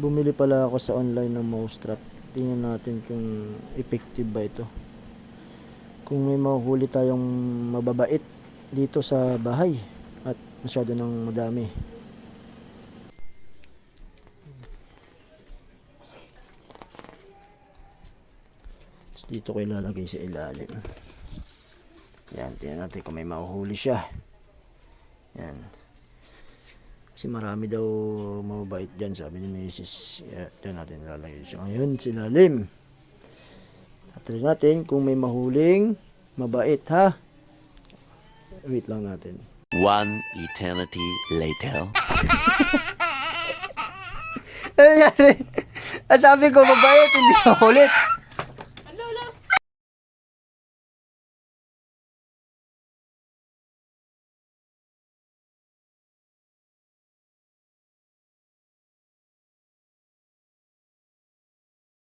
Bumili pala ako sa online ng mouse trap. Tingnan natin kung effective ba ito. Kung may mahuhuli tayong mababait dito sa bahay at masyado ng madami. Tapos dito ko ilalagay sa ilalim. Yan, tingnan natin kung may mahuhuli siya. Yan. Kasi marami daw mababait dyan, sabi ni Mrs. Yan natin ilalagay siya. Ngayon, silalim. Tatry natin kung may mahuling mabait, ha? Wait lang natin. One eternity later. Ano nangyari? Sabi ko, mabait, hindi mahulit.